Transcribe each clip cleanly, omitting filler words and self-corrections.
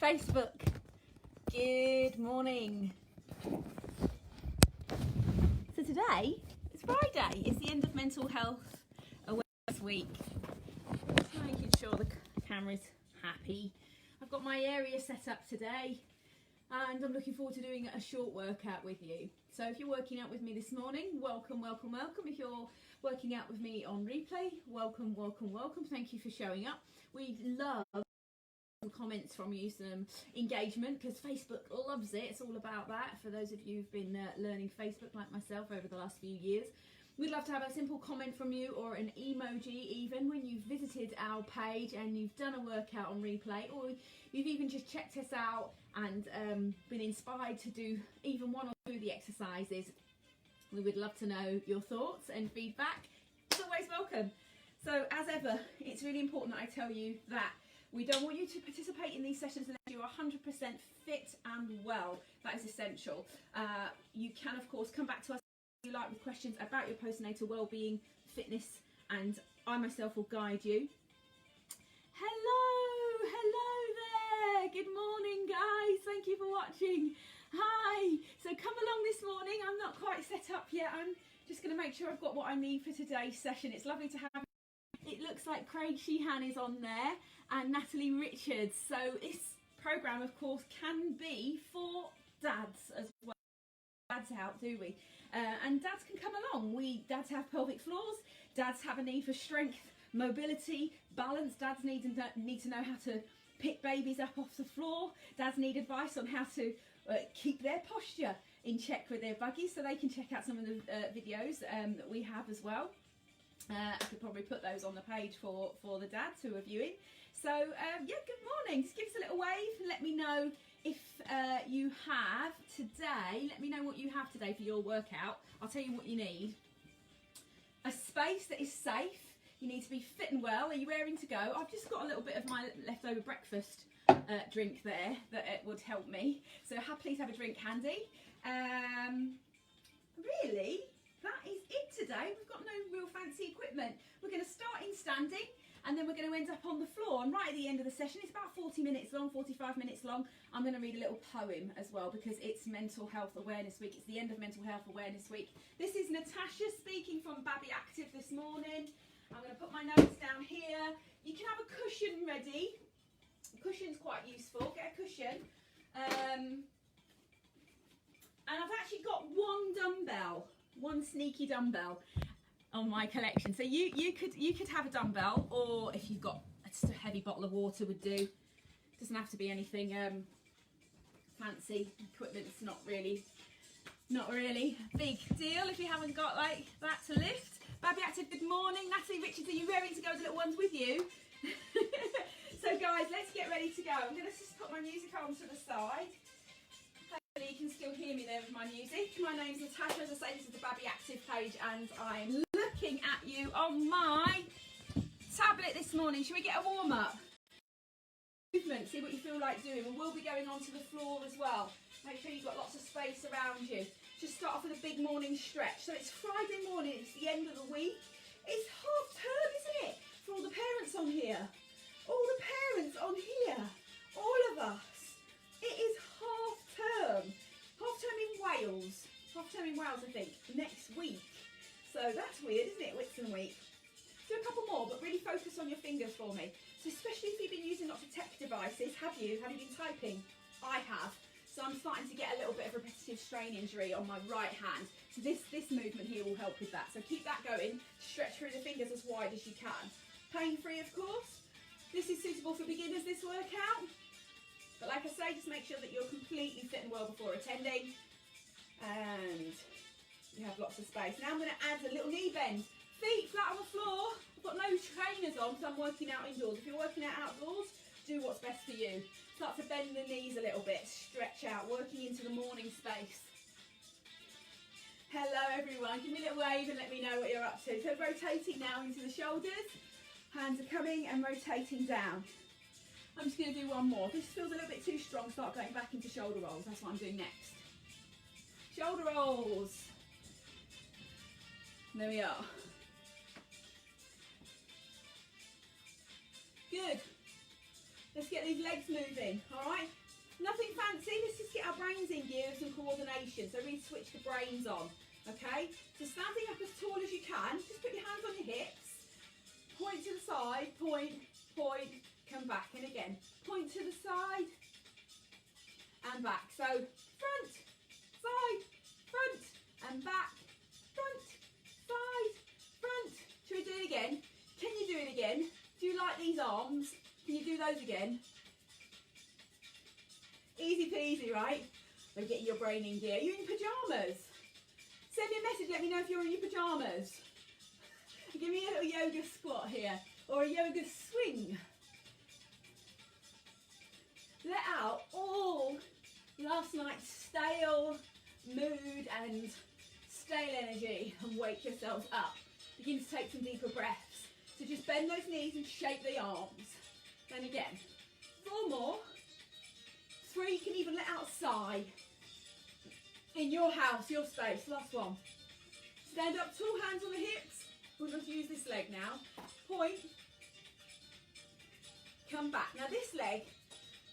Facebook. Good morning. So today, it's Friday. It's the end of Mental Health Awareness Week. Just making sure the camera's happy. I've got my area set up today and I'm looking forward to doing a short workout with you. So if you're working out with me this morning, welcome, welcome, welcome. If you're working out with me on replay, welcome, welcome, welcome. Thank you for showing up. We love some comments from you, some engagement, because Facebook loves it. It's all about that. For those of you who've been learning Facebook like myself over the last few years, we'd love to have a simple comment from you or an emoji even when you've visited our page and you've done a workout on replay, or you've even just checked us out and been inspired to do even one or two of the exercises. We would love to know your thoughts and feedback. It's always welcome. So as ever, it's really important that I tell you that we don't want you to participate in these sessions unless you're 100% fit and well. That is essential. You can, of course, come back to us if you like with questions about your postnatal wellbeing, fitness, and I myself will guide you. Hello there. Good morning, guys. Thank you for watching. Hi. So come along this morning. I'm not quite set up yet. I'm just going to make sure I've got what I need for today's session. It's lovely to have you. It looks like Craig Sheehan is on there and Natalie Richards. So this programme, of course, can be for dads as well. Dads out, do we? And dads can come along. Dads have pelvic floors. Dads have a need for strength, mobility, balance. Dads need to know how to pick babies up off the floor. Dads need advice on how to keep their posture in check with their buggies, so they can check out some of the videos that we have as well. I could probably put those on the page for the dads who are viewing. So yeah, good morning. Just give us a little wave and let me know if you have today. Let me know what you have today for your workout. I'll tell you what you need. A space that is safe. You need to be fit and well. Are you raring to go? I've just got a little bit of my leftover breakfast drink there that it would help me. So happily to have a drink handy. Really? That is it today. We've got no real fancy equipment. We're going to start in standing and then we're going to end up on the floor. And right at the end of the session, it's about 40 minutes long, 45 minutes long. I'm going to read a little poem as well because it's Mental Health Awareness Week. It's the end of Mental Health Awareness Week. This is Natasha speaking from Babi Actif this morning. I'm going to put my notes down here. You can have a cushion ready. A cushion's quite useful. Get a cushion. And I've actually got one dumbbell. One sneaky dumbbell on my collection. So you could have a dumbbell, or if you've got just a heavy bottle of water would do. Doesn't have to be anything fancy. Equipment's not really big deal if you haven't got like that to lift. Babi Actif, good morning. Natalie Richards, are you raring to go, the little ones with you? So guys, let's get ready to go. I'm going to just put my music on to the side. You can still hear me there with my music. My name's Natasha, as I say, this is the Babi Actif page and I'm looking at you on my tablet this morning. Should we get a warm up? Movement, see what you feel like doing. And we'll be going onto the floor as well. Make sure you've got lots of space around you. Just start off with a big morning stretch. So it's Friday morning, it's the end of the week. It's half term, isn't it? For all the parents on here. All the parents on here. All of us. It is half term. Half term in Wales. Half term in Wales, I think, next week. So that's weird, isn't it? Whitsun week. Do a couple more, but really focus on your fingers for me. So especially if you've been using lots of tech devices, have you? Have you been typing? I have. So I'm starting to get a little bit of repetitive strain injury on my right hand. So this movement here will help with that. So keep that going. Stretch through the fingers as wide as you can. Pain-free, of course. This is suitable for beginners, this workout. But like I say, just make sure that you're completely fit and well before attending. And you have lots of space. Now I'm going to add a little knee bend. Feet flat on the floor. I've got no trainers on, so I'm working out indoors. If you're working out outdoors, do what's best for you. Start to bend the knees a little bit. Stretch out, working into the morning space. Hello everyone. Give me a little wave and let me know what you're up to. So rotating now into the shoulders. Hands are coming and rotating down. I'm just going to do one more. If this feels a little bit too strong, start going back into shoulder rolls. That's what I'm doing next. Shoulder rolls. There we are. Good. Let's get these legs moving, all right? Nothing fancy, let's just get our brains in gear with some coordination. So really switch the brains on, okay? So standing up as tall as you can, just put your hands on your hips, point to the side, point, point, come back, and again, point to the side, and back. So front, side, front, and back, front, side, front. Should we do it again? Can you do it again? Do you like these arms? Can you do those again? Easy peasy, right? We're getting your brain in gear. Are you in pyjamas? Send me a message, let me know if you're in your pyjamas. Give me a little yoga squat here, or a yoga swing. Let out all last night's stale mood and stale energy and wake yourselves up. Begin to take some deeper breaths. So just bend those knees and shake the arms. Then again, 4 more. 3, you can even let out a sigh. In your house, your space, last one. Stand up, tall, hands on the hips. We're going to use this leg now. Point. Come back. Now this leg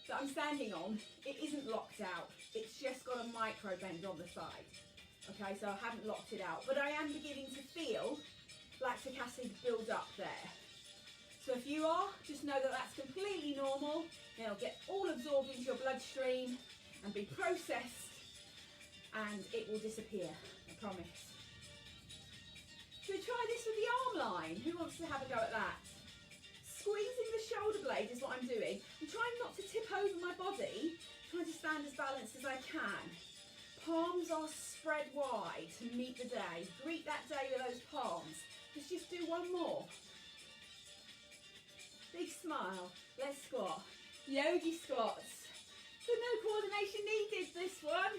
that I'm standing on, it isn't locked out. It's just got a micro bend on the side. Okay, so I haven't locked it out, but I am beginning to feel lactic acid build up there. So if you are, just know that that's completely normal. It'll get all absorbed into your bloodstream and be processed, and it will disappear, I promise. Should we try this with the arm line? Who wants to have a go at that? Squeezing the shoulder blade is what I'm doing. I'm trying not to tip over my body, trying to stand as balanced as I can. Palms are spread wide to meet the day. Greet that day with those palms. Let's just do one more. Big smile. Let's squat. Yogi squats. So no coordination needed this one.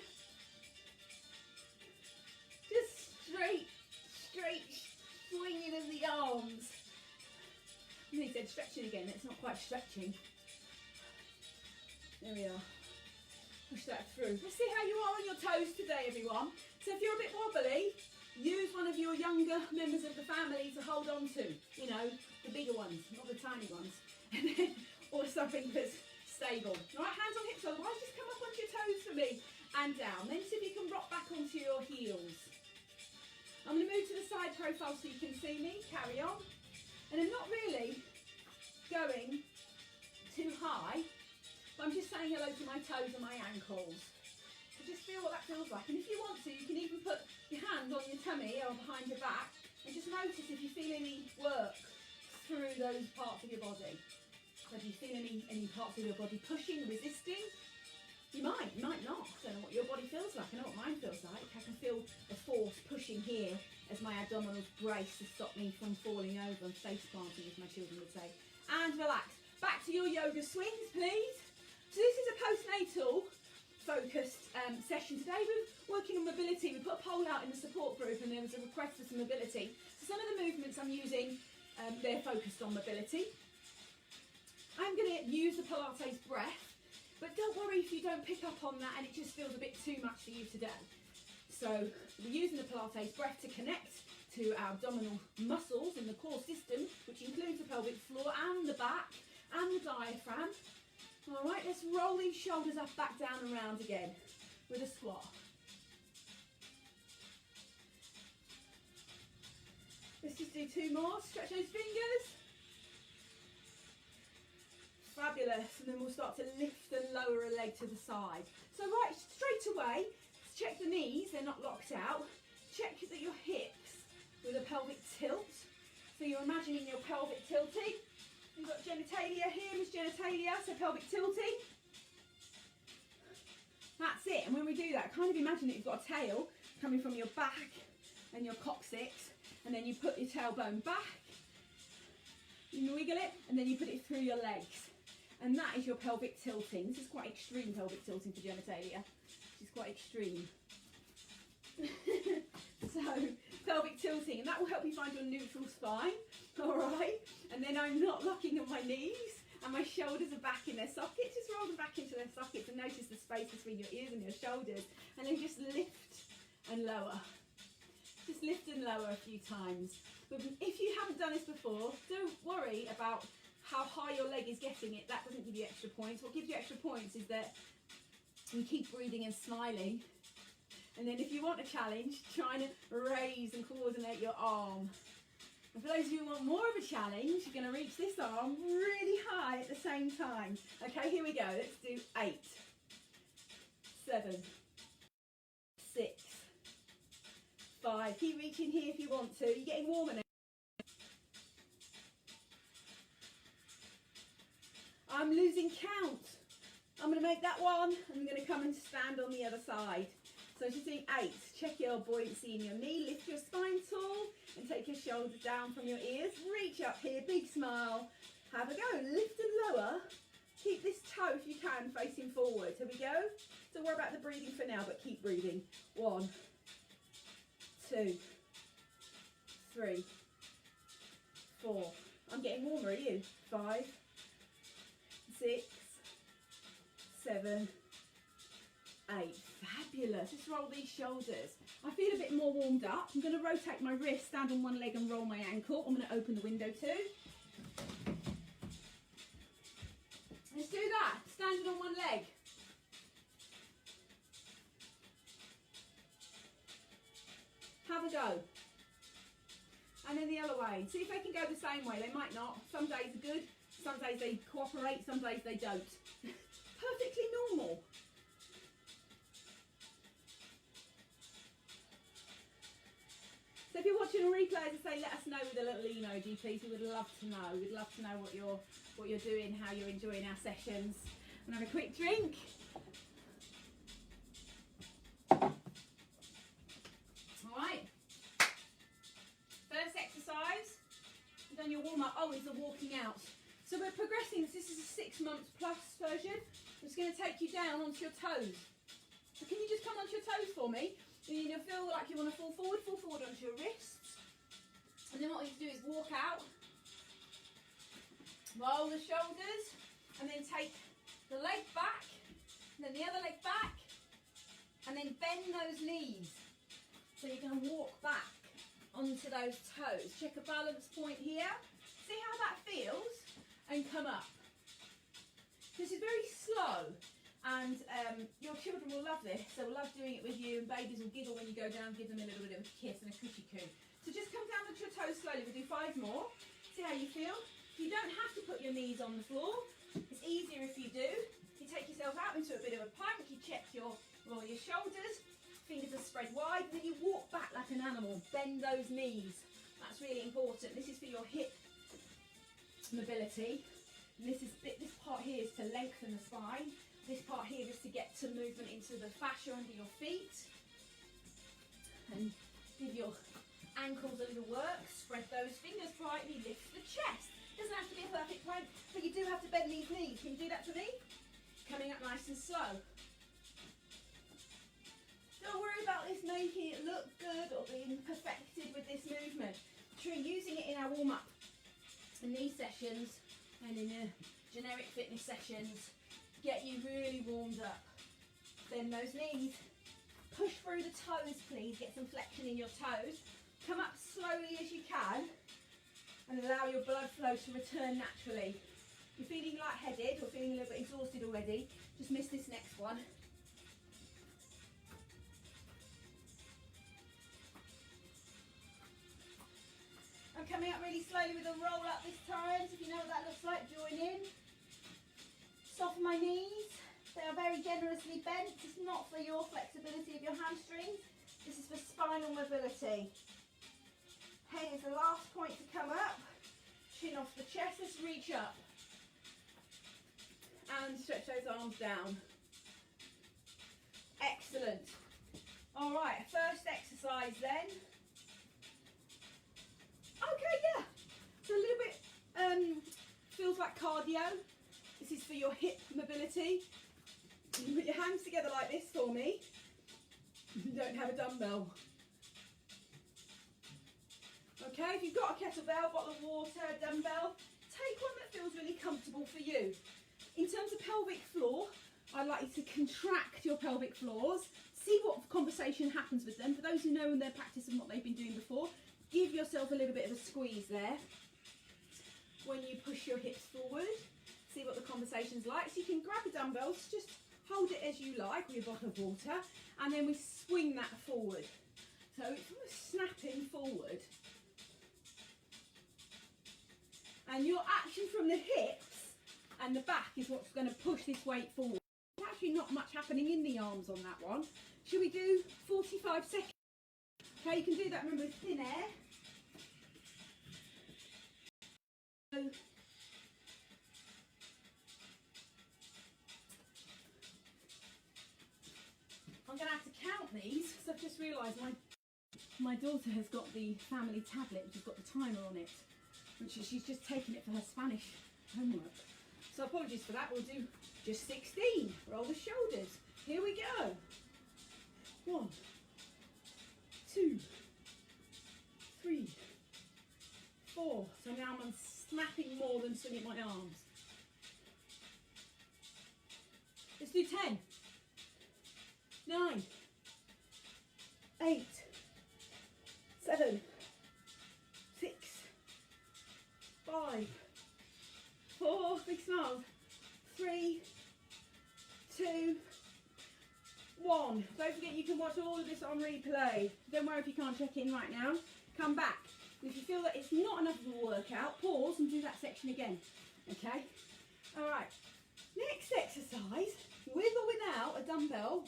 Just straight swinging of the arms. I nearly said stretching again. It's not quite stretching. There we are. Push that through. Let's see how you are on your toes today, everyone. So if you're a bit wobbly, use one of your younger members of the family to hold on to. You know, the bigger ones, not the tiny ones. Or something that's stable. All right, hands on hips, otherwise just come up onto your toes for me and down. Then see if you can rock back onto your heels. I'm going to move to the side profile so you can see me. Carry on. And I'm not really going too high, but I'm just saying hello to my toes and my ankles. So just feel what that feels like. And if you want to, you can even put your hand on your tummy or behind your back and just notice if you feel any work through those parts of your body. So do you feel any parts of your body pushing, resisting? You might not. I don't know what your body feels like. I know what mine feels like. I can feel a force pushing here as my abdominals brace to stop me from falling over and face planting, as my children would say. And relax. Back to your yoga swings, please. So this is a postnatal focused session. Today we're working on mobility. We put a poll out in the support group and there was a request for some mobility. So some of the movements I'm using, they're focused on mobility. I'm going to use the Pilates breath, but don't worry if you don't pick up on that and it just feels a bit too much for you today. So we're using the Pilates breath to connect to our abdominal muscles in the core system, which includes the pelvic floor and the back and the diaphragm. All right, let's roll these shoulders up, back, down and round again with a squat. Let's just do 2 more. Stretch those fingers. Fabulous. And then we'll start to lift and lower a leg to the side. So right, straight away, check the knees, they're not locked out. Check that your hips with a pelvic tilt. So you're imagining your pelvic tilting. You've got genitalia here, Miss Genitalia, so pelvic tilting. That's it. And when we do that, kind of imagine that you've got a tail coming from your back and your coccyx, and then you put your tailbone back, you wiggle it, and then you put it through your legs. And that is your pelvic tilting. This is quite extreme pelvic tilting for genitalia. This is quite extreme. So, pelvic tilting, and that will help you find your neutral spine, all right? And then I'm not locking on my knees, and my shoulders are back in their sockets. Just roll them back into their sockets and notice the space between your ears and your shoulders. And then just lift and lower. Just lift and lower a few times. But if you haven't done this before, don't worry about how high your leg is getting it, that doesn't give you extra points. What gives you extra points is that you keep breathing and smiling. And then if you want a challenge, trying to raise and coordinate your arm. And for those of you who want more of a challenge, you're going to reach this arm really high at the same time. Okay, here we go. Let's do 8, 7, 6, 5. Keep reaching here if you want to. You're getting warmer now. I'm losing count. I'm going to make that one. I'm going to come and stand on the other side. So as you're doing 8, check your buoyancy in your knee, lift your spine tall and take your shoulders down from your ears. Reach up here, big smile. Have a go, lift and lower. Keep this toe, if you can, facing forward. Here we go. Don't worry about the breathing for now, but keep breathing. 1, 2, 3, 4. I'm getting warmer, are you? 5, 6, 7, 8. Fabulous. Just roll these shoulders. I feel a bit more warmed up. I'm going to rotate my wrist, stand on one leg and roll my ankle. I'm going to open the window too. Let's do that. Standing on one leg. Have a go. And then the other way. See if they can go the same way. They might not. Some days are good. Some days they cooperate. Some days they don't. Perfectly normal. So if you're watching a replay, as I say, let us know with a little emoji, please. We would love to know. We'd love to know what you're doing, how you're enjoying our sessions. And have a quick drink. All right. First exercise. You've done your warm up. Oh, is the walking out. So we're progressing. This is a 6 months plus version. I'm just going to take you down onto your toes. So can you just come onto your toes for me? You're going to feel like you want to fall forward onto your wrists. And then what you do is walk out, roll the shoulders, and then take the leg back, and then the other leg back, and then bend those knees. So you're going to walk back onto those toes. Check a balance point here. See how that feels, and come up. This is very slow. And your children will love this. They will love doing it with you, and babies will giggle when you go down, give them a little bit of a kiss and a cushy coo. So just come down onto your toes slowly. We'll do 5 more. See how you feel. You don't have to put your knees on the floor. It's easier if you do. You take yourself out into a bit of a plank. You check roll your shoulders. Fingers are spread wide. And then you walk back like an animal. Bend those knees. That's really important. This is for your hip mobility. And this part here is to lengthen the spine. This part here is to get some movement into the fascia under your feet and give your ankles a little work. Spread those fingers brightly, lift the chest. Doesn't have to be a perfect plank, but you do have to bend these knees. Can you do that for me? Coming up nice and slow. Don't worry about this making it look good or being perfected with this movement. We're using it in our warm-up in these sessions and in the generic fitness sessions. Get you really warmed up. Bend those knees. Push through the toes, please. Get some flexion in your toes. Come up slowly as you can and allow your blood flow to return naturally. If you're feeling lightheaded or feeling a little bit exhausted already, just miss this next one. I'm coming up really slowly with a roll up this time. So if you know what that looks like, join in. Soften my knees. They are very generously bent. It's not for your flexibility of your hamstrings. This is for spinal mobility. Head is the last point to come up. Chin off the chest. Let's reach up. And stretch those arms down. Excellent. All right, first exercise then. Okay, yeah. So a little bit feels like cardio. This is for your hip mobility. You can put your hands together like this for me. You don't have a dumbbell. Okay, if you've got a kettlebell, bottle of water, a dumbbell, take one that feels really comfortable for you. In terms of pelvic floor, I'd like you to contract your pelvic floors. See what conversation happens with them. For those who know in their practice and what they've been doing before, give yourself a little bit of a squeeze there. when you push your hips forward. See what the conversation's like. So you can grab the dumbbells, just hold it as you like with your bottle of water, and then we swing that forward. So it's almost snapping forward. And your action from the hips and the back is what's going to push this weight forward. There's actually not much happening in the arms on that one. Should we do 45 seconds? Okay, you can do that, remember, with thin air. So, I'm going to have to count these because I've just realised my daughter has got the family tablet which has got the timer on it, which she's just taken it for her Spanish homework. So apologies for that. We'll do just 16. Roll the shoulders. Here we go. 1, 2, 3, 4. So now I'm snapping more than swinging my arms. Let's do 10. 9, 8, 7, 6, 5, 4, big smiles, 3, 2, 1. Don't forget you can watch all of this on replay. Don't worry if you can't check in right now. Come back. If you feel that it's not enough of a workout, pause and do that section again. Okay? Alright. Next exercise, with or without a dumbbell,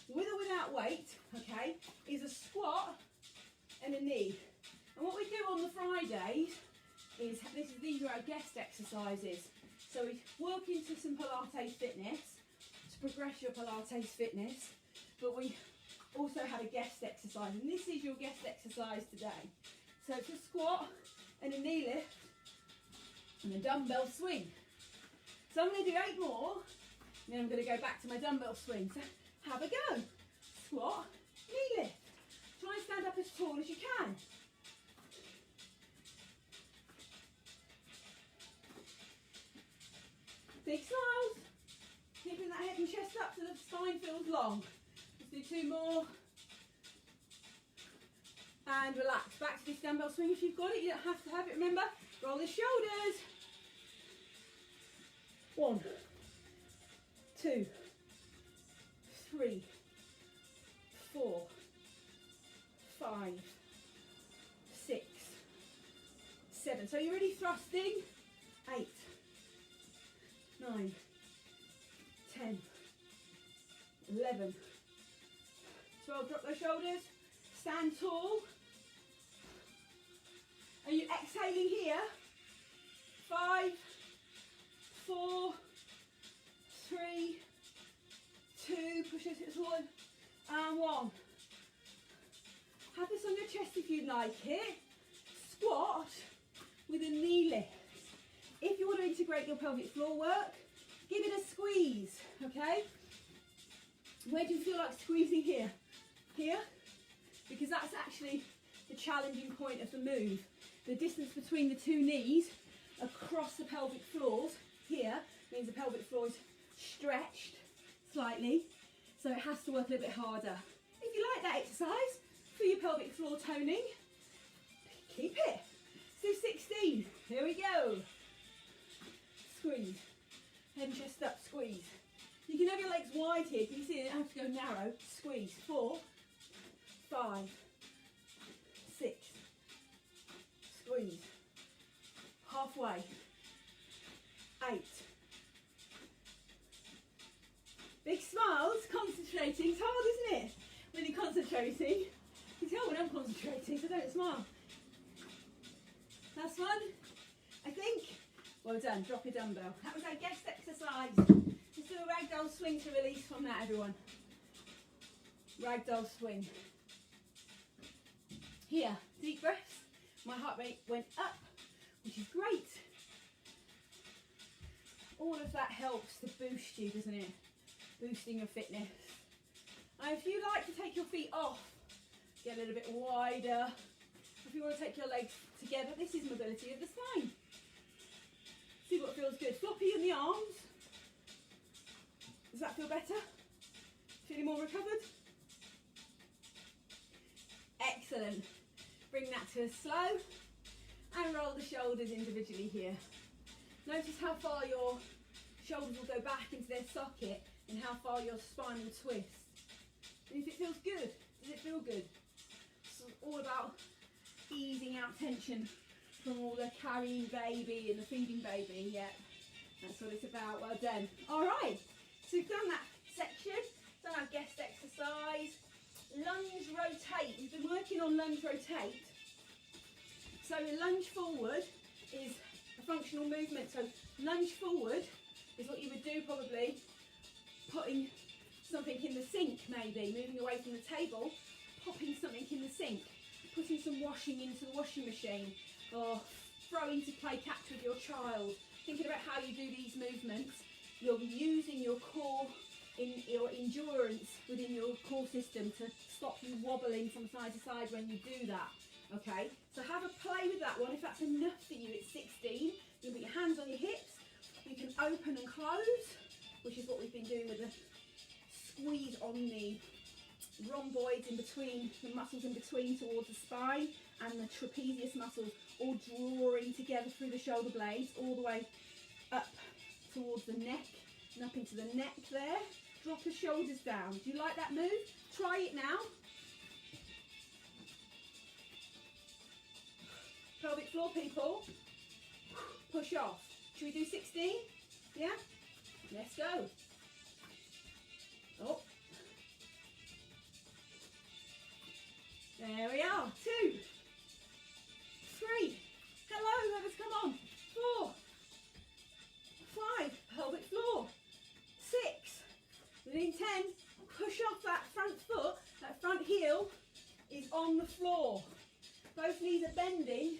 with or without weight, okay, is a squat and a knee. And what we do on the Fridays is, these are our guest exercises. So we work into some Pilates fitness to progress your Pilates fitness, but we also have a guest exercise, and this is your guest exercise today. So it's a squat and a knee lift and a dumbbell swing. So I'm going to do 8 more, and then I'm going to go back to my dumbbell swing. So have a go. Squat, knee lift. Try and stand up as tall as you can. Big smiles. Keeping that head and chest up so the spine feels long. Let's do 2 more. And relax. Back to this dumbbell swing if you've got it. You don't have to have it, remember. Roll the shoulders. 1, 2, 3, 4, 5, 6, 7. So you're already thrusting. 8, 9, 10, 11, 12. Drop those shoulders. Stand tall. Are you exhaling here? 5, 4, 3, 2. Push your hips forward. And 1. Have this on your chest if you'd like it. Squat with a knee lift. If you want to integrate your pelvic floor work, give it a squeeze, okay? Where do you feel like squeezing here? Here? Because that's actually the challenging point of the move. The distance between the 2 knees across the pelvic floors here means the pelvic floor is stretched slightly, so it has to work a little bit harder. If you like that exercise for your pelvic floor toning, keep it. Let's do 16. Here we go. Squeeze. Head and chest up, squeeze. You can have your legs wide here. Can you see it? I have to go narrow. Squeeze. 4, 5, 6. Squeeze. Halfway. 8. Big smiles, concentrating. It's hard, isn't it? When you're concentrating. You can tell when I'm concentrating, so don't smile. Last one, I think. Well done, drop your dumbbell. That was our guest exercise. Let's do a ragdoll swing to release from that, everyone. Ragdoll swing. Here, deep breaths. My heart rate went up, which is great. All of that helps to boost you, doesn't it? Boosting your fitness. Now, if you like to take your feet off, get a little bit wider. If you want to take your legs together, this is mobility of the spine. See what feels good. Floppy in the arms. Does that feel better? Feeling more recovered? Excellent. Bring that to a slow and roll the shoulders individually here. Notice how far your shoulders will go back into their socket and how far your spine will twist. And if it feels good, does it feel good? It's all about easing out tension from all the carrying baby and the feeding baby. Yeah, that's what it's about. Well done. All right, so we've done that section, done our guest exercise. Lunge rotate. We've been working on lunge rotate. So a lunge forward is a functional movement. So lunge forward is what you would do probably, putting something in the sink maybe, moving away from the table, popping something in the sink, putting some washing into the washing machine, or throwing to play catch with your child. Thinking about how you do these movements, you're using your core, in your endurance within your core system to stop you wobbling from side to side when you do that. Okay, so have a play with that one. If that's enough for you at 16, you can put your hands on your hips, you can open and close, which is what we've been doing with the squeeze on the rhomboids in between, the muscles in between towards the spine, and the trapezius muscles all drawing together through the shoulder blades all the way up towards the neck and up into the neck there. Drop the shoulders down. Do you like that move? Try it now. Pelvic floor, people. Push off. Should we do 16? Yeah? Let's go. Oh. There we are. 2, 3. Hello, whoever's come on. 4, 5. Pelvic floor. 6. Within 10. Push off that front foot. That front heel is on the floor. Both knees are bending.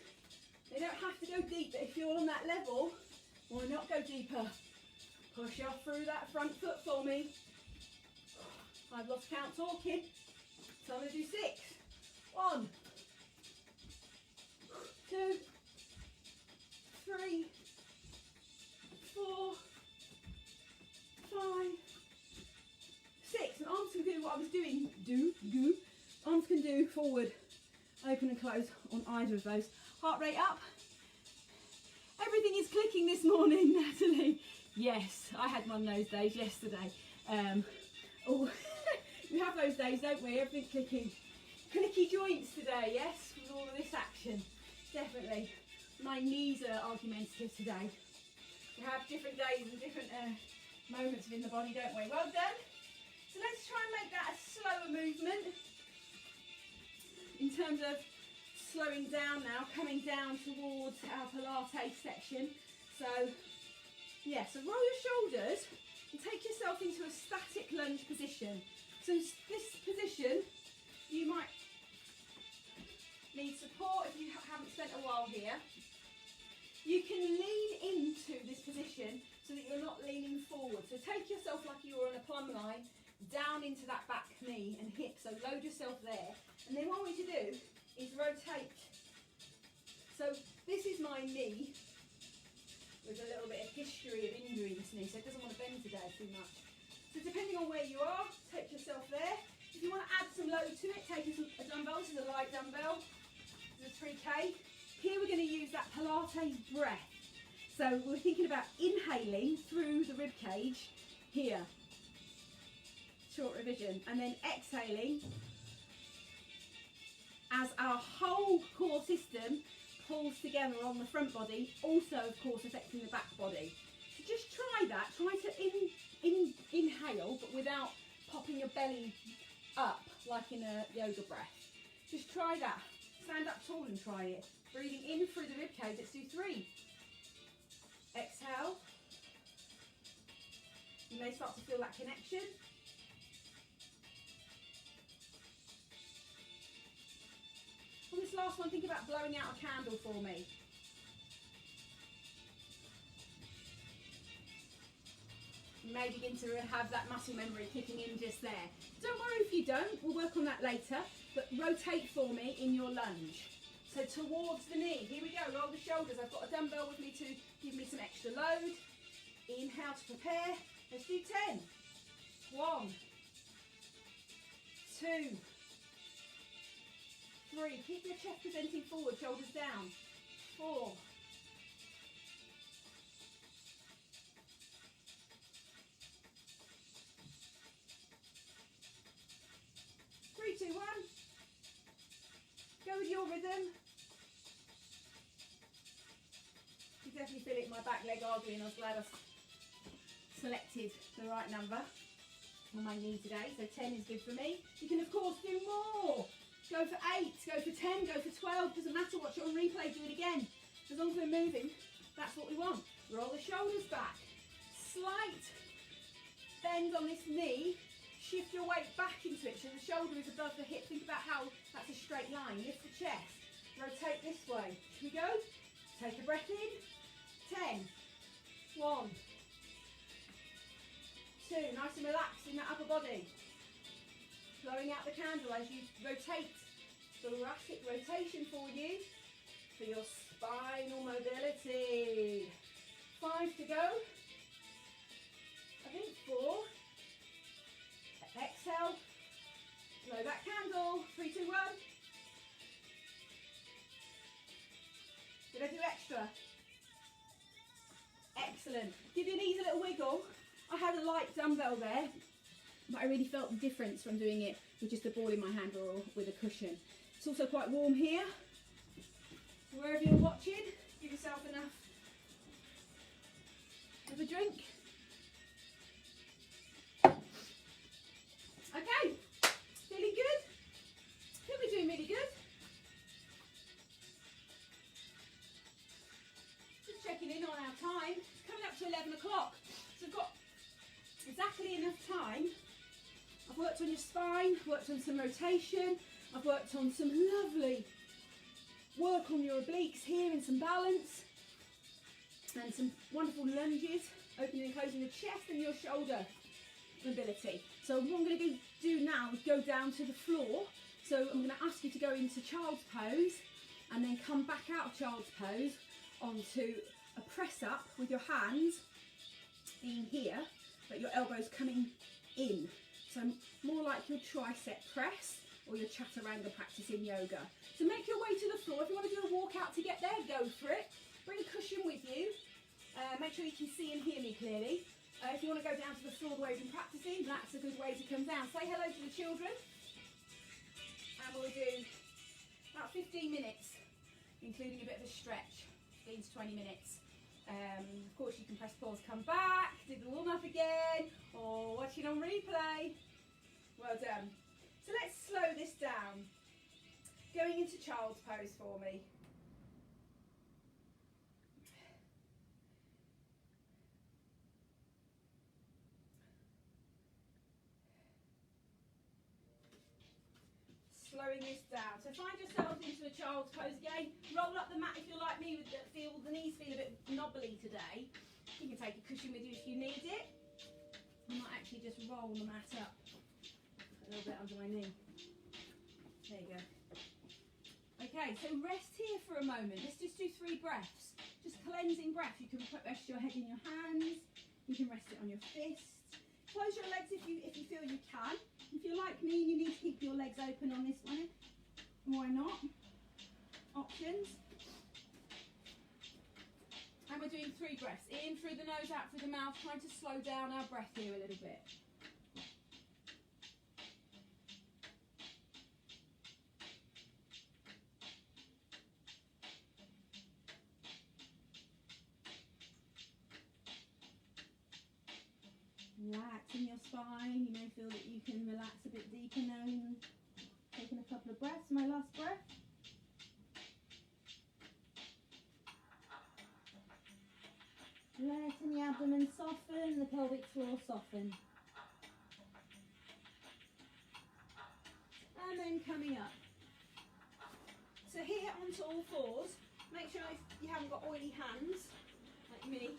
They don't have to go deep, but if you're on that level, why not go deeper? Push off through that front foot for me. I've lost count talking, so I'm going to do 6. 1, 2, 3, 4, 5, 6. And arms can do what I was doing. Arms can do forward, open and close on either of those. Heart rate up. Everything is clicking this morning, Natalie. Yes, I had one of those days yesterday. Oh, we have those days, don't we? Everything clicking. Clicky joints today, yes, with all of this action. Definitely. My knees are argumentative today. We have different days and different moments within the body, don't we? Well done. So let's try and make that a slower movement in terms of slowing down now, coming down towards our Pilates section. So, yeah, so roll your shoulders and take yourself into a static lunge position. So this position, you might need support if you haven't spent a while here. You can lean into this position so that you're not leaning forward. So take yourself like you're on a plumb line, down into that back knee and hip. So load yourself there. And then what I want you to do is rotate. So this is my knee with a little bit of history of injury in this knee, so it doesn't want to bend today too much. So depending on where you are, take yourself there. If you want to add some load to it, take a dumbbell. This is a light dumbbell. This is a 3K. Here we're going to use that Pilates breath. So we're thinking about inhaling through the rib cage here. Short revision. And then exhaling as our whole core system pulls together on the front body, also of course affecting the back body. So just try that. Try to inhale, but without popping your belly up like in a yoga breath. Just try that. Stand up tall and try it. Breathing in through the rib cage. Let's do 3. Exhale. You may start to feel that connection. On this last one, think about blowing out a candle for me. You may begin to have that muscle memory kicking in just there. Don't worry if you don't, we'll work on that later, but rotate for me in your lunge. So towards the knee, here we go, roll the shoulders. I've got a dumbbell with me to give me some extra load. Inhale to prepare. Let's do 10. 1, 2, 3. Keep your chest presenting forward, shoulders down. 4, rhythm. You definitely feel it in my back leg arguing. I was glad I selected the right number on my knee today. So 10 is good for me. You can of course do more. Go for 8, go for 10, go for 12. Doesn't matter, watch it on replay, do it again. As long as we're moving, that's what we want. Roll the shoulders back. Slight bend on this knee. Shift your weight back into it so the shoulder is above the hip. Think about how that's a straight line. Lift the chest. Rotate this way. Here we go. Take a breath in. 10. 1. 2. Nice and relaxed in that upper body. Blowing out the candle as you rotate. Thoracic rotation for you. For your spinal mobility. 5 to go. I think 4. Exhale. Blow that candle. 3, 2, 1. Did I do extra? Excellent. Give your knees a little wiggle. I had a light dumbbell there, but I really felt the difference from doing it with just a ball in my hand or with a cushion. It's also quite warm here. So wherever you're watching, give yourself enough of a drink. Okay, feeling good? I think we're doing really good. Just checking in on our time. It's coming up to 11 o'clock. So I've got exactly enough time. I've worked on your spine, worked on some rotation. I've worked on some lovely work on your obliques here and some balance. And some wonderful lunges, opening and closing the chest and your shoulder mobility. So what I'm going to do now is go down to the floor. So I'm going to ask you to go into child's pose and then come back out of child's pose onto a press up with your hands being here, but your elbows coming in. So more like your tricep press or your chaturanga practice in yoga. So make your way to the floor. If you want to do a walkout to get there, go for it. Bring a cushion with you. Make sure you can see and hear me clearly. If you want to go down to the floor the way you've been practicing, that's a good way to come down. Say hello to the children. And we'll do about 15 minutes, including a bit of a stretch, 15 to 20 minutes. Of course, you can press pause, come back, do the warm up again, or watch it on replay. Well done. So let's slow this down. Going into child's pose for me. Slowing this down. So find yourself into a child's pose again. Roll up the mat if you're like me with the knees feel a bit knobbly today. You can take a cushion with you if you need it. I might actually just roll the mat up a little bit under my knee. There you go. Okay, so rest here for a moment. Let's just do 3 breaths. Just cleansing breath. You can rest your head in your hands. You can rest it on your fists. Close your legs if you feel you can. If you're like me and you need to keep your legs open on this one, why not? Options. And we're doing 3 breaths. In through the nose, out through the mouth, trying to slow down our breath here a little bit. Relaxing your spine. You may feel that you can relax a bit deeper now. Taking a couple of breaths. My last breath. Letting the abdomen soften, the pelvic floor soften. And then coming up. So here onto all fours. Make sure if you haven't got oily hands, like me,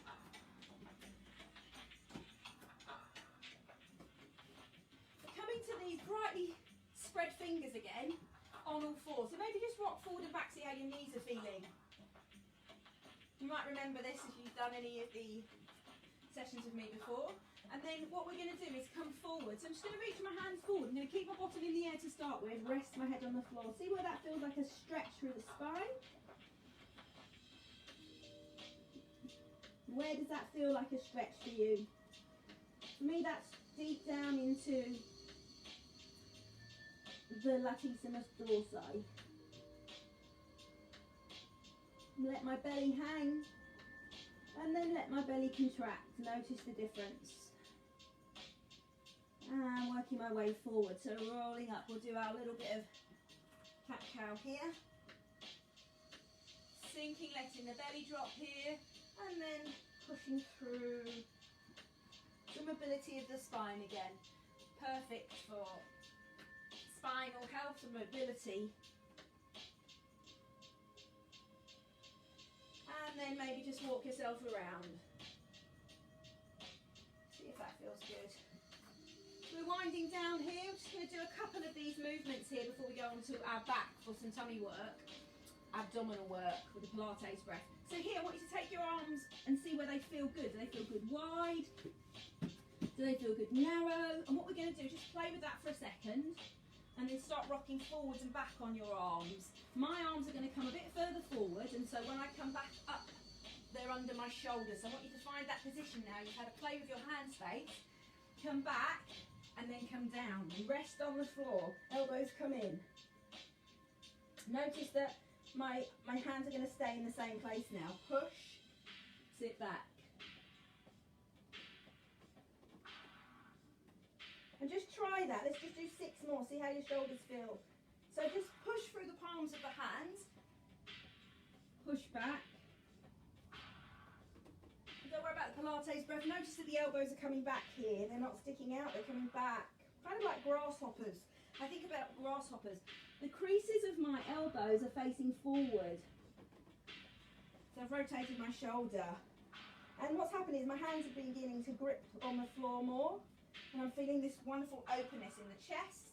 to these brightly spread fingers again on all fours. So maybe just rock forward and back, see how your knees are feeling. You might remember this if you've done any of the sessions with me before. And then what we're going to do is come forward. So I'm just going to reach my hands forward. I'm going to keep my bottom in the air to start with, rest my head on the floor. See where that feels like a stretch through the spine? Where does that feel like a stretch for you? For me, that's deep down into the latissimus dorsi. Let my belly hang, and then let my belly contract. Notice the difference. And working my way forward, so rolling up. We'll do our little bit of cat-cow here. Sinking, letting the belly drop here, and then pushing through. The mobility of the spine again. Perfect for spinal health and mobility. And then maybe just walk yourself around. See if that feels good. We're winding down here. We're just going to do a couple of these movements here before we go on to our back for some tummy work, abdominal work with the Pilates breath. So here I want you to take your arms and see where they feel good. Do they feel good wide? Do they feel good narrow? And what we're going to do, just play with that for a second and then start rocking forwards and back on your arms. My arms are going to come a bit further forward, and so when I come back up, they're under my shoulders. So I want you to find that position now. You've had a play with your hand space. Come back and then come down. Rest on the floor. Elbows come in. Notice that my hands are going to stay in the same place now. Push, sit back. And just try that. Let's just do 6 more. See how your shoulders feel. So just push through the palms of the hands. Push back. Don't worry about the Pilates breath. Notice that the elbows are coming back here. They're not sticking out, they're coming back. Kind of like grasshoppers. I think about grasshoppers. The creases of my elbows are facing forward. So I've rotated my shoulder. And what's happening is my hands are beginning to grip on the floor more. And I'm feeling this wonderful openness in the chest.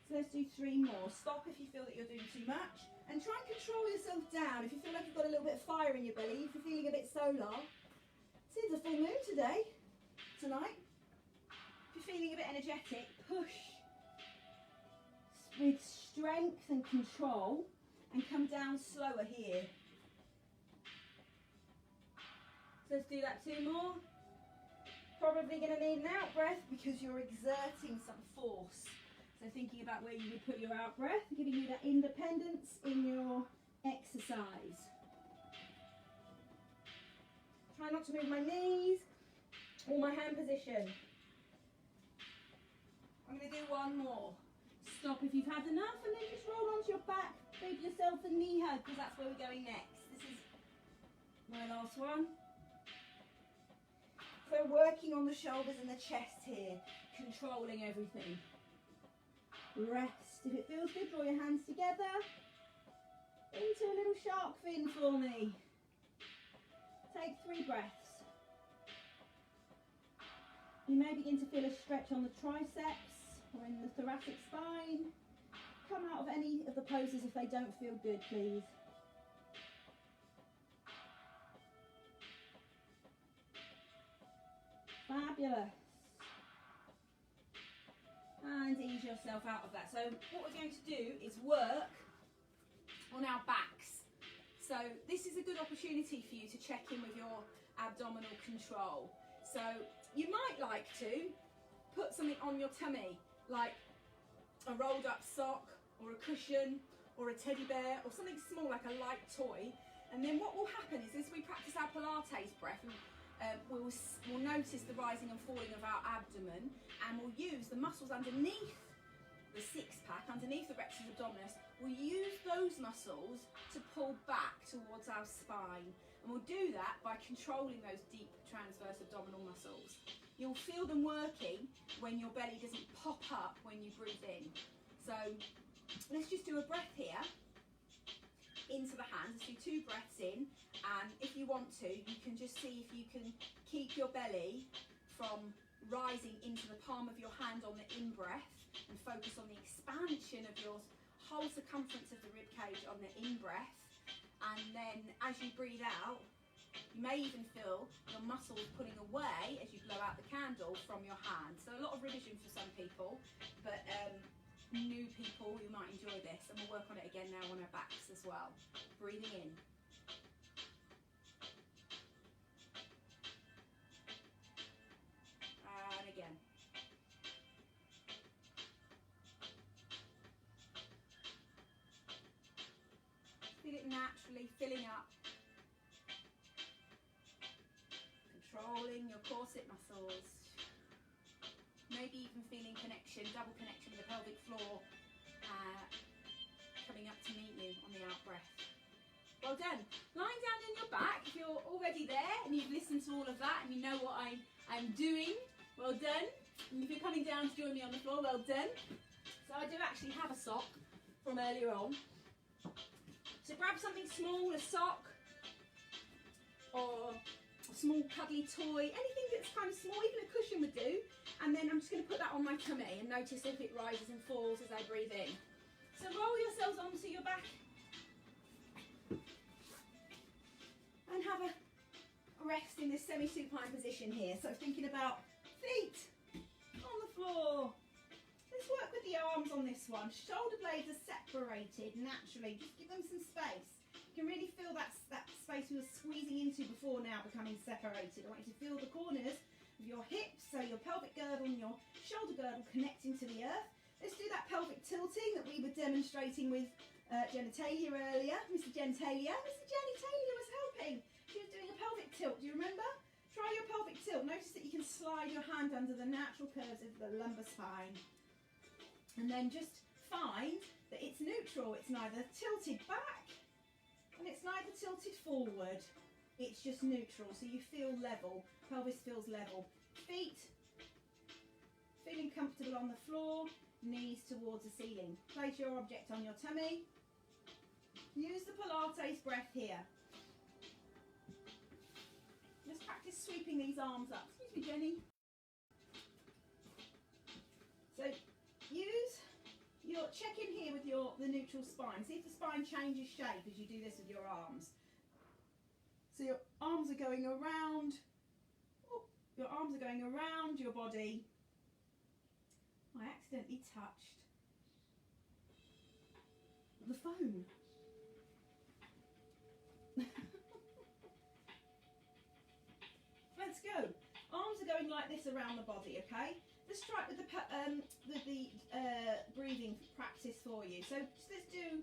So let's do 3 more. Stop if you feel that you're doing too much. And try and control yourself down. If you feel like you've got a little bit of fire in your belly, if you're feeling a bit solar. See, it's a full moon tonight. If you're feeling a bit energetic, push with strength and control and come down slower here. So let's do that 2 more. Probably going to need an out breath because you're exerting some force. So thinking about where you would put your out breath, giving you that independence in your exercise. Try not to move my knees or my hand position. I'm going to do 1 more. Stop if you've had enough and then just roll onto your back. Give yourself a knee hug because that's where we're going next. This is my last one. So working on the shoulders and the chest here, controlling everything. Rest. If it feels good, draw your hands together into a little shark fin for me. Take 3 breaths. You may begin to feel a stretch on the triceps or in the thoracic spine. Come out of any of the poses if they don't feel good, please. Fabulous. And ease yourself out of that. So what we're going to do is work on our backs. So this is a good opportunity for you to check in with your abdominal control. So you might like to put something on your tummy, like a rolled up sock or a cushion or a teddy bear or something small like a light toy. And then what will happen is as we practice our Pilates breath, we'll notice the rising and falling of our abdomen, and we'll use the muscles underneath the 6-pack, underneath the rectus abdominis. We'll use those muscles to pull back towards our spine, and we'll do that by controlling those deep transverse abdominal muscles. You'll feel them working when your belly doesn't pop up when you breathe in. So let's just do a breath here into the hands. Let's do 2 breaths in, and if you want to, you can just see if you can keep your belly from rising into the palm of your hand on the in-breath and focus on the expansion of your whole circumference of the rib cage on the in-breath, and then as you breathe out, you may even feel your muscles pulling away as you blow out the candle from your hand. So a lot of revision for some people, but new people who might enjoy this, and we'll work on it again now on our backs as well. Breathing in. And again. naturally filling up, controlling your corset muscles. Maybe even feeling connection, double connection with the pelvic floor coming up to meet you on the out breath. Well done. Lying down on your back, if you're already there and you've listened to all of that and you know what I'm doing, well done. And if you're coming down to join me on the floor, well done. So I do actually have a sock from earlier on. So grab something small, a sock, or a small cuddly toy, anything that's kind of small, even a cushion would do. And then I'm just going to put that on my tummy and notice if it rises and falls as I breathe in. So roll yourselves onto your back and have a rest in this semi-supine position here. So thinking about feet on the floor. Let's work with the arms on this one. Shoulder blades are separated naturally. Just give them some space. You can really feel that space we were squeezing into before now becoming separated. I want you to feel the corners of your hips, so your pelvic girdle and your shoulder girdle connecting to the earth. Let's do that pelvic tilting that we were demonstrating with genitalia earlier. Mr. Genitalia was helping. She was doing a pelvic tilt, do you remember? Try your pelvic tilt. Notice that you can slide your hand under the natural curves of the lumbar spine. And then just find that it's neutral. It's neither tilted back and it's neither tilted forward. It's just neutral, so you feel level. Pelvis feels level. Feet feeling comfortable on the floor, knees towards the ceiling. Place your object on your tummy. Use the Pilates breath here. Just practice sweeping these arms up. Excuse me, Jenny. So check in here with the neutral spine. See if the spine changes shape as you do this with your arms. So your arms are going around. Your arms are going around your body. I accidentally touched the phone. Let's go. Arms are going like this around the body, okay? Let's try it with the breathing practice for you. So let's do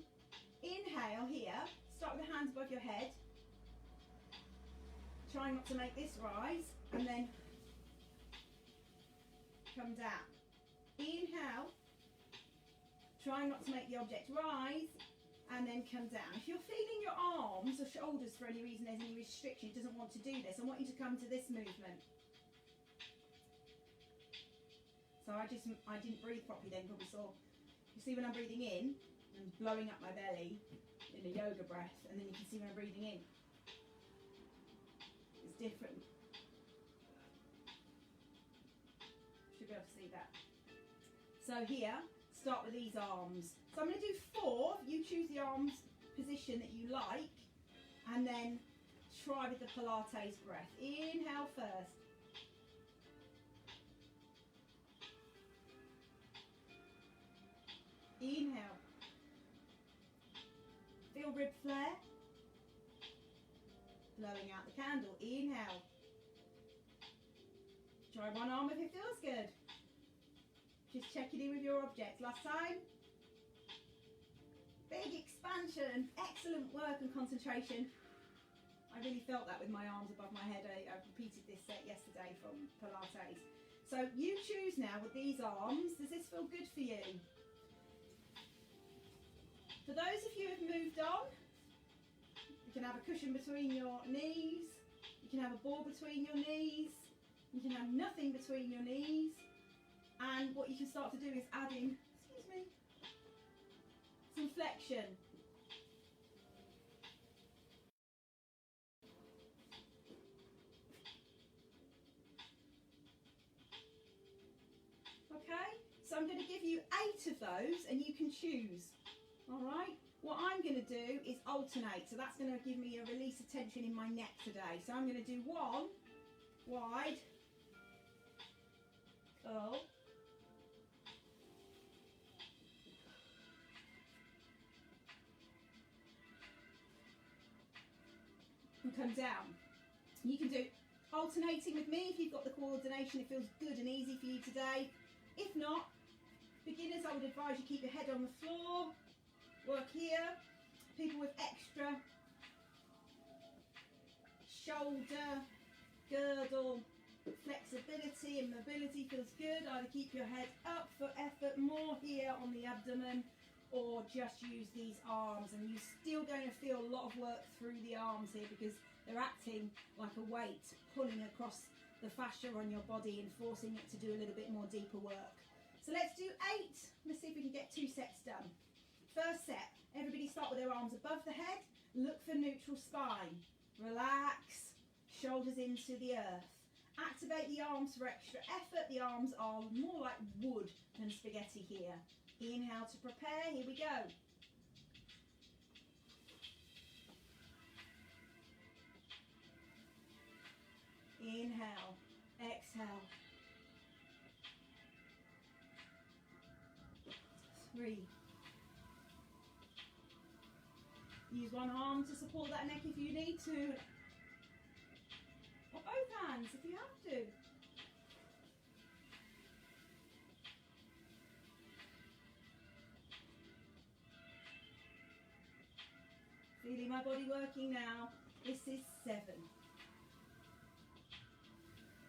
inhale here. Start with the hands above your head. Try not to make this rise, and then come down. Inhale. Try not to make the object rise, and then come down. If you're feeling your arms or shoulders for any reason, there's any restriction, it doesn't want to do this, I want you to come to this movement. So I didn't breathe properly then, probably saw. You see when I'm breathing in and blowing up my belly in a yoga breath, and then you can see when I'm breathing in. It's different. Should be able to see that. So here, start with these arms. So I'm going to do 4. You choose the arms position that you like, and then try with the Pilates breath. Inhale first. Inhale. Feel rib flare. Blowing out the candle. Inhale. Try one arm if it feels good. Just checking in with your object. Last time. Big expansion. Excellent work and concentration. I really felt that with my arms above my head. I repeated this set yesterday from Pilates. So you choose now with these arms. Does this feel good for you? For those of you who have moved on, you can have a cushion between your knees. You can have a ball between your knees. You can have nothing between your knees. And what you can start to do is add in, excuse me, some flexion. Okay, so I'm going to give you 8 of those and you can choose. All right, what I'm going to do is alternate. So that's going to give me a release of tension in my neck today. So I'm going to do 1 wide, curl, and come down. You can do alternating with me if you've got the coordination, it feels good and easy for you today. If not, beginners, I would advise you keep your head on the floor, work here. People with extra shoulder, girdle, flexibility and mobility feels good. Either keep your head up for effort, more here on the abdomen, or just use these arms, and you're still going to feel a lot of work through the arms here because they're acting like a weight, pulling across the fascia on your body and forcing it to do a little bit more deeper work. So let's do 8. Let's see if we can get 2 sets done. First set, everybody start with their arms above the head. Look for neutral spine. Relax, shoulders into the earth. Activate the arms for extra effort. The arms are more like wood than spaghetti here. Inhale to prepare. Here we go. Inhale, exhale. 3. Use one arm to support that neck if you need to. Or both hands if you have to. Feeling my body working now. This is 7.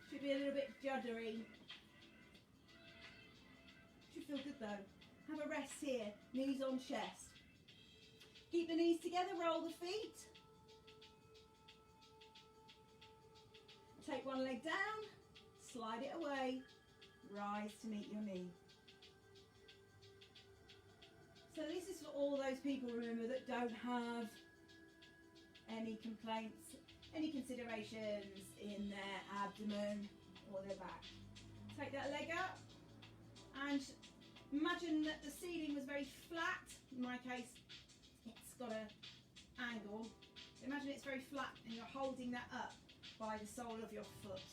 Should be a little bit juddery. Should feel good though. Have a rest here, knees on chest. Keep the knees together, roll the feet. Take one leg down, slide it away, rise to meet your knee. So this is for all those people, remember, that don't have any complaints, any considerations in their abdomen or their back. Take that leg up and imagine that the ceiling was very flat. In my case, it's got an angle. Imagine it's very flat and you're holding that up by the sole of your foot.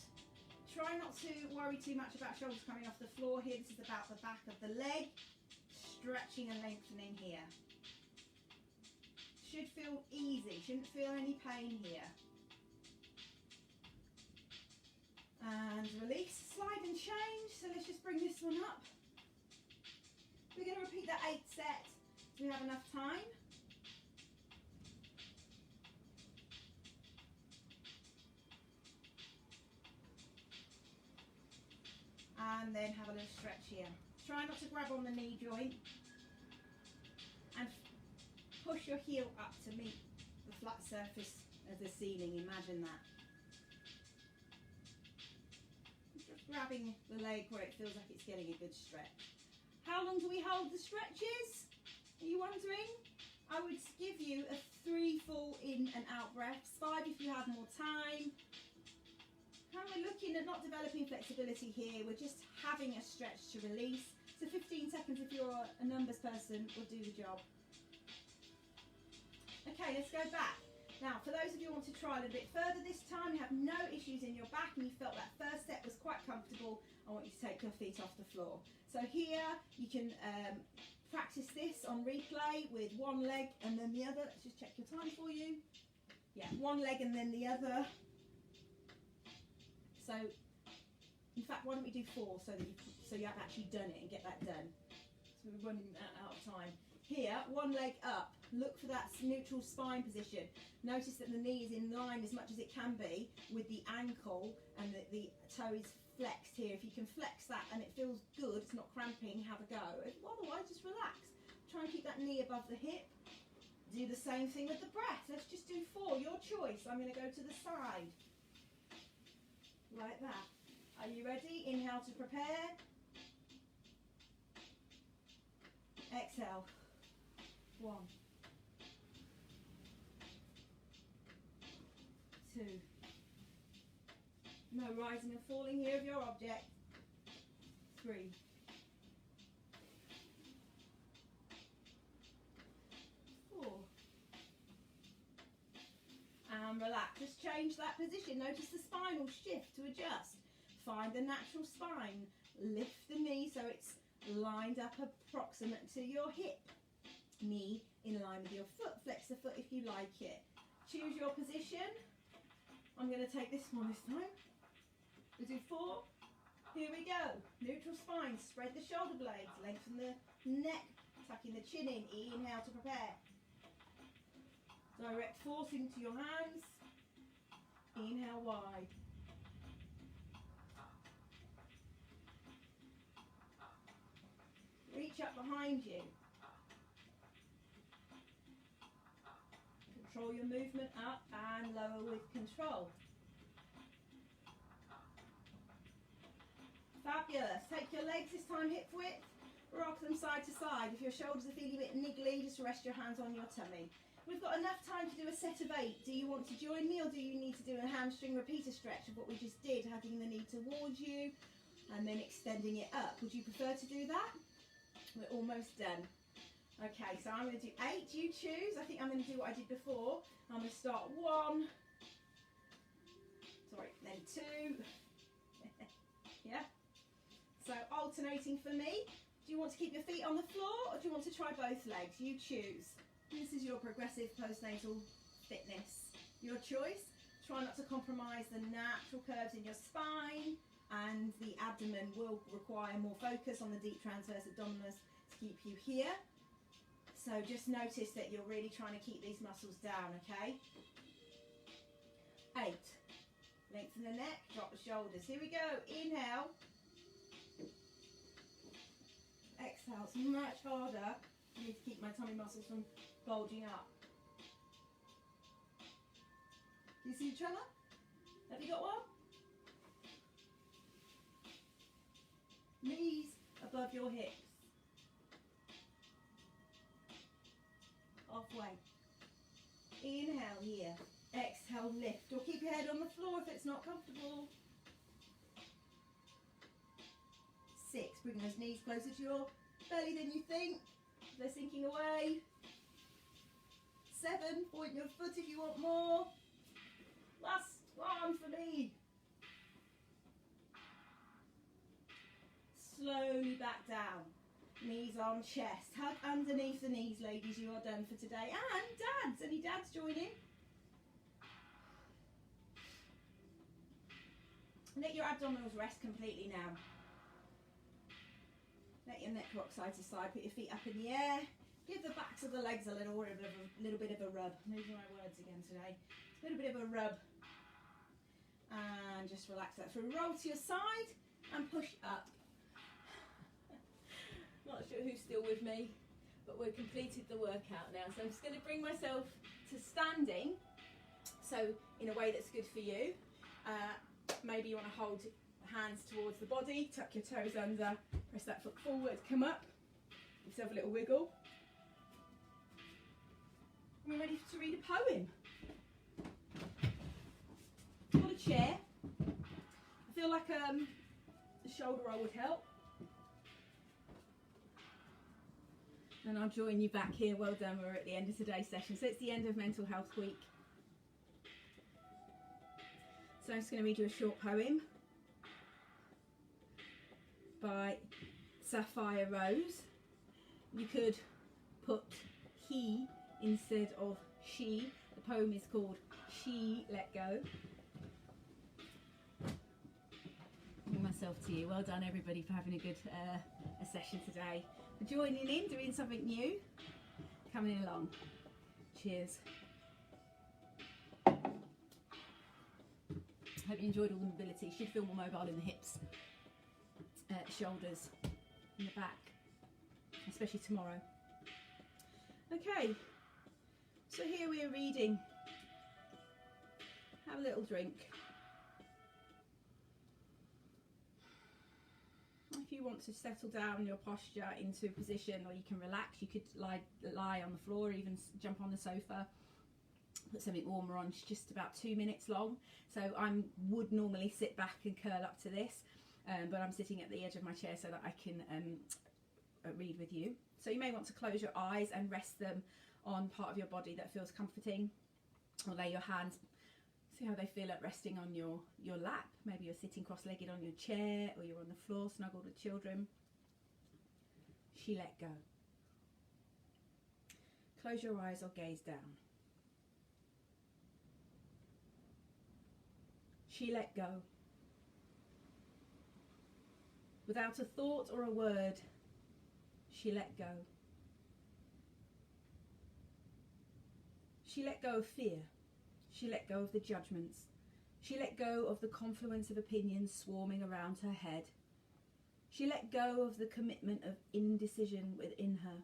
Try not to worry too much about shoulders coming off the floor here. This is about the back of the leg, stretching and lengthening here. Should feel easy, shouldn't feel any pain here. And release, slide and change. So let's just bring this one up. We're going to repeat that 8th set so we have enough time. And then have a little stretch here. Try not to grab on the knee joint and push your heel up to meet the flat surface of the ceiling. Imagine that. Just grabbing the leg where it feels like it's getting a good stretch. How long do we hold the stretches? Are you wondering? I would give you a 3 full in and out breaths, 5 if you have more time. And we're looking at not developing flexibility here, we're just having a stretch to release. So 15 seconds if you're a numbers person will do the job. Okay, let's go back. Now, for those of you who want to try a little bit further this time, you have no issues in your back and you felt that first set was quite comfortable, I want you to take your feet off the floor. So here you can practice this on replay with one leg and then the other. Let's just check your time for you. Yeah, one leg and then the other. So, in fact, why don't we do 4 so you have actually done it and get that done. So we're running out of time. Here, one leg up. Look for that neutral spine position. Notice that the knee is in line as much as it can be with the ankle and the toe is flexed here. If you can flex that and it feels good, it's not cramping, have a go. Otherwise, just relax. Try and keep that knee above the hip. Do the same thing with the breath. Let's just do 4, your choice. I'm going to go to the side. Like that. Are you ready? Inhale to prepare. Exhale. 1, 2. No rising and falling here of your object. 3. 4. And relax. Just change that position. Notice the spine will shift to adjust. Find the natural spine. Lift the knee so it's lined up approximate to your hip. Knee in line with your foot. Flex the foot if you like it. Choose your position. I'm going to take this one this time. We'll do 4. Here we go. Neutral spine. Spread the shoulder blades. Lengthen the neck. Tucking the chin in. Inhale to prepare. Direct force into your hands. Inhale wide. Reach up behind you. Control your movement up and lower with control. Fabulous. Take your legs this time hip width. Rock them side to side. If your shoulders are feeling a bit niggly, just rest your hands on your tummy. We've got enough time to do a set of 8. Do you want to join me, or do you need to do a hamstring repeater stretch of what we just did, hugging the knee towards you and then extending it up? Would you prefer to do that? We're almost done. Okay, so I'm going to do 8. You choose. I think I'm going to do what I did before. I'm going to start 1. Sorry, then 2. Yeah. So alternating for me. Do you want to keep your feet on the floor, or do you want to try both legs? You choose. This is your progressive postnatal fitness. Your choice. Try not to compromise the natural curves in your spine, and the abdomen will require more focus on the deep transverse abdominis to keep you here. So just notice that you're really trying to keep these muscles down, okay? 8. Lengthen the neck, drop the shoulders. Here we go. Inhale. Exhale. It's much harder for me to keep my tummy muscles from bulging up. Do you see the tremor? Have you got one? Knees above your hips. Halfway. Inhale here. Exhale, lift. Or keep your head on the floor if it's not comfortable. 6. Bring those knees closer to your belly than you think. They're sinking away. 7. Point your foot if you want more. Last one for me. Slowly back down. Knees on chest. Hug underneath the knees, ladies. You are done for today. And dads. Any dads joining? Let your abdominals rest completely now. Let your neck rock side to side. Put your feet up in the air. Give the backs of the legs a little bit of a rub. Those are my words again today. A little bit of a rub. And just relax that through. Roll to your side and push up. Not sure who's still with me, but we've completed the workout now. So I'm just going to bring myself to standing. So in a way that's good for you. Maybe you want to hold hands towards the body, tuck your toes under, press that foot forward, come up, give yourself a little wiggle. We're ready to read a poem. Got a chair. I feel like a shoulder roll would help. And I'll join you back here. Well done, we're at the end of today's session. So it's the end of Mental Health Week. So I'm just going to read you a short poem by Sapphire Rose. You could put he instead of she. The poem is called She Let Go. Bring myself to you. Well done everybody for having a good a session today. For joining in, doing something new, coming along. Cheers. Hope you enjoyed all the mobility. Should feel more mobile in the hips, shoulders, in the back, especially tomorrow. Okay, so here we are reading. Have a little drink. If you want to settle down your posture into a position, or you can relax, you could lie on the floor, or even jump on the sofa. Put something warmer on. It's just about 2 minutes long, so I would normally sit back and curl up to this, but I'm sitting at the edge of my chair so that I can read with you. So you may want to close your eyes and rest them on part of your body that feels comforting, or lay your hands, see how they feel at resting on your lap. Maybe you're sitting cross-legged on your chair, or you're on the floor snuggled with children. She let go. Close your eyes or gaze down. She let go. Without a thought or a word, she let go. She let go of fear. She let go of the judgments. She let go of the confluence of opinions swarming around her head. She let go of the commitment of indecision within her.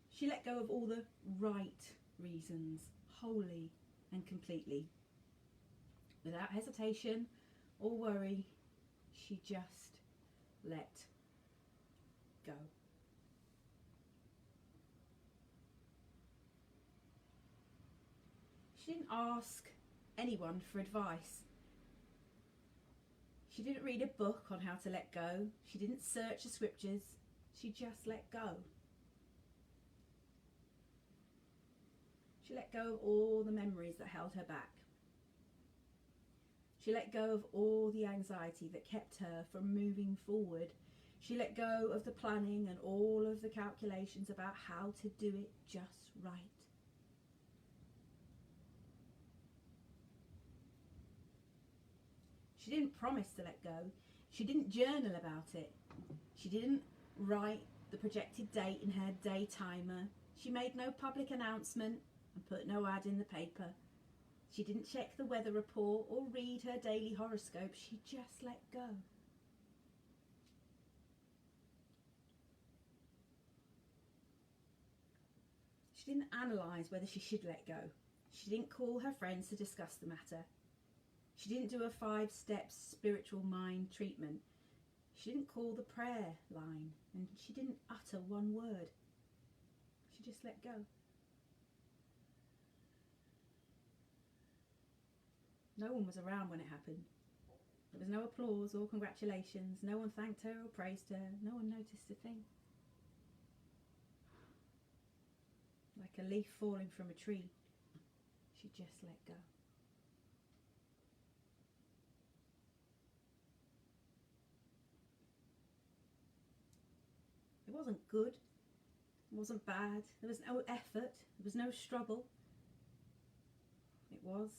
She let go of all the right reasons, wholly and completely. Without hesitation or worry, she just let go. She didn't ask anyone for advice. She didn't read a book on how to let go. She didn't search the scriptures. She just let go. She let go of all the memories that held her back. She let go of all the anxiety that kept her from moving forward. She let go of the planning and all of the calculations about how to do it just right. She didn't promise to let go. She didn't journal about it. She didn't write the projected date in her day timer. She made no public announcement and put no ad in the paper. She didn't check the weather report or read her daily horoscope. She just let go. She didn't analyse whether she should let go. She didn't call her friends to discuss the matter. She didn't do a 5-step spiritual mind treatment. She didn't call the prayer line, and she didn't utter one word. She just let go. No one was around when it happened. There was no applause or congratulations. No one thanked her or praised her. No one noticed a thing. Like a leaf falling from a tree, she just let go. It wasn't good. It wasn't bad. There was no effort. There was no struggle. It was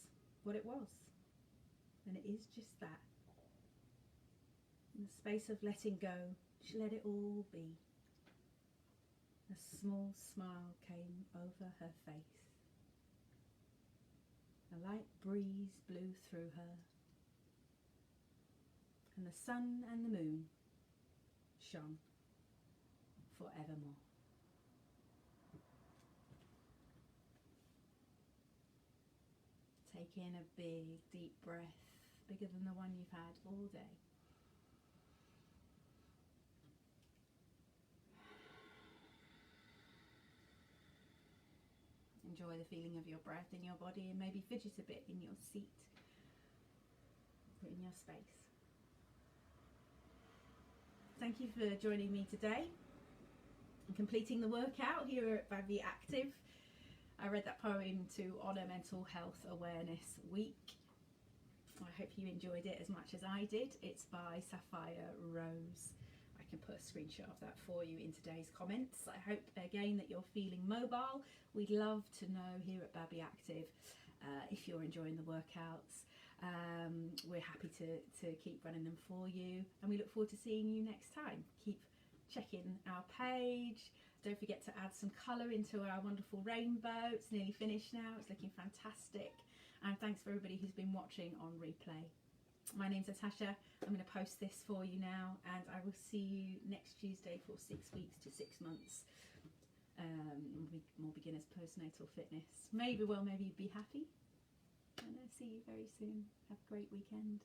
what it was. And it is just that. In the space of letting go, she let it all be. A small smile came over her face. A light breeze blew through her. And the sun and the moon shone forevermore. Take in a big, deep breath, bigger than the one you've had all day. Enjoy the feeling of your breath in your body and maybe fidget a bit in your seat, in your space. Thank you for joining me today and completing the workout here at Babi Active. I read that poem to honour Mental Health Awareness Week. I hope you enjoyed it as much as I did. It's by Sapphire Rose. I can put a screenshot of that for you in today's comments. I hope again that you're feeling mobile. We'd love to know here at Babi Active if you're enjoying the workouts. We're happy to keep running them for you, and we look forward to seeing you next time. Keep checking our page. Don't forget to add some colour into our wonderful rainbow. It's nearly finished now. It's looking fantastic. And thanks for everybody who's been watching on replay. My name's Natasha. I'm going to post this for you now, and I will see you next Tuesday for 6 weeks to 6 months. More beginners postnatal fitness. Maybe you'd be happy. And I'll see you very soon. Have a great weekend.